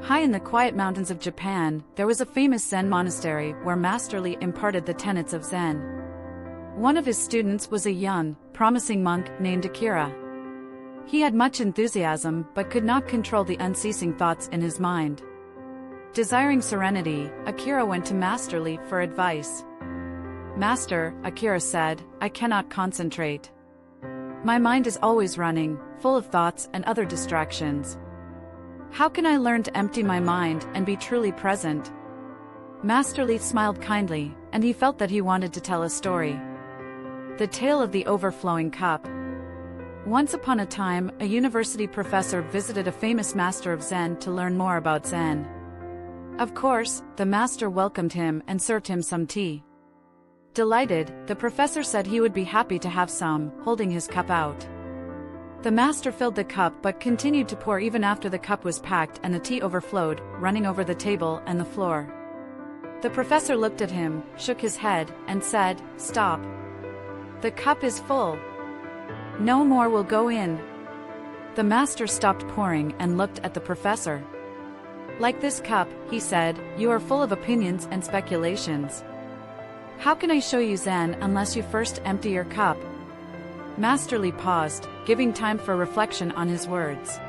High in the quiet mountains of Japan, there was a famous Zen monastery where Master Li imparted the tenets of Zen. One of his students was a young, promising monk named Akira. He had much enthusiasm but could not control the unceasing thoughts in his mind. Desiring serenity, Akira went to Master Li for advice. "Master," Akira said, "I cannot concentrate. My mind is always running, full of thoughts and other distractions. How can I learn to empty my mind and be truly present?" Master Li smiled kindly, and he felt that he wanted to tell a story. The tale of the overflowing cup. Once upon a time, a university professor visited a famous master of Zen to learn more about Zen. Of course, the master welcomed him and served him some tea. Delighted, the professor said he would be happy to have some, holding his cup out. The master filled the cup but continued to pour even after the cup was packed and the tea overflowed, running over the table and the floor. The professor looked at him, shook his head, and said, "Stop. The cup is full. No more will go in." The master stopped pouring and looked at the professor. "Like this cup," he said, "you are full of opinions and speculations. How can I show you Zen unless you first empty your cup?" Master Li paused, giving time for reflection on his words.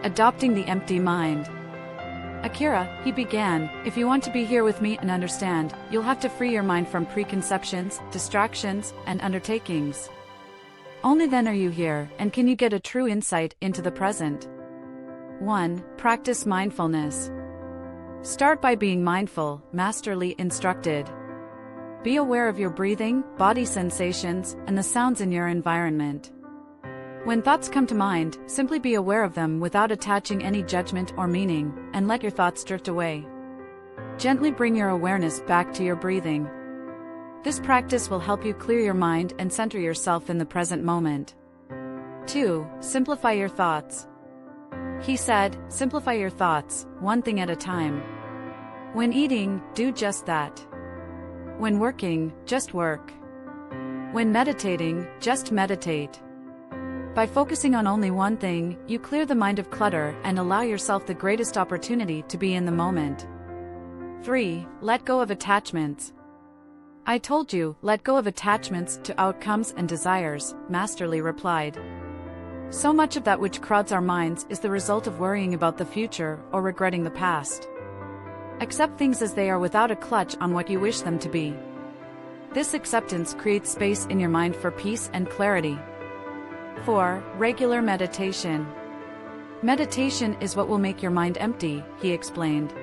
Adopting the empty mind. "Akira," he began, "if you want to be here with me and understand, you'll have to free your mind from preconceptions, distractions, and undertakings. Only then are you here, and can you get a true insight into the present. 1. Practice mindfulness. Start by being mindful," Master Li instructed. Be aware of your breathing, body sensations, and the sounds in your environment. When thoughts come to mind, simply be aware of them without attaching any judgment or meaning, and let your thoughts drift away. Gently bring your awareness back to your breathing. This practice will help you clear your mind and center yourself in the present moment. 2. Simplify your thoughts. He said, simplify your thoughts, one thing at a time. When eating, do just that. When working, just work. When meditating, just meditate. By focusing on only one thing, you clear the mind of clutter and allow yourself the greatest opportunity to be in the moment. 3. Let go of attachments. I told you, let go of attachments to outcomes and desires, Master Li replied. So much of that which crowds our minds is the result of worrying about the future or regretting the past. Accept things as they are without a clutch on what you wish them to be. This acceptance creates space in your mind for peace and clarity. 4. Regular meditation. Meditation is what will make your mind empty, he explained.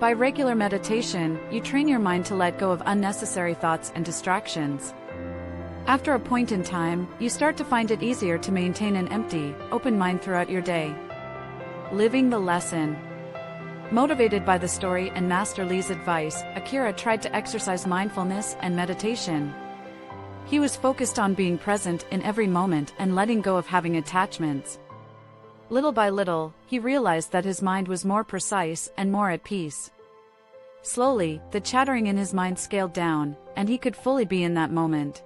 By regular meditation, you train your mind to let go of unnecessary thoughts and distractions. After a point in time, you start to find it easier to maintain an empty, open mind throughout your day. Living the lesson. Motivated by the story and Master Li's advice, Akira tried to exercise mindfulness and meditation. He was focused on being present in every moment and letting go of having attachments. Little by little, he realized that his mind was more precise and more at peace. Slowly, the chattering in his mind scaled down, and he could fully be in that moment.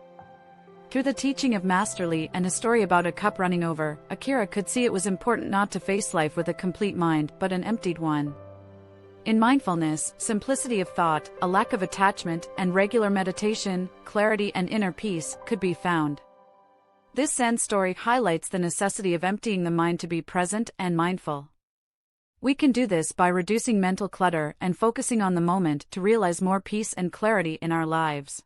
Through the teaching of Master Li and a story about a cup running over, Akira could see it was important not to face life with a complete mind but an emptied one. In mindfulness, simplicity of thought, a lack of attachment, and regular meditation, clarity and inner peace could be found. This Zen story highlights the necessity of emptying the mind to be present and mindful. We can do this by reducing mental clutter and focusing on the moment to realize more peace and clarity in our lives.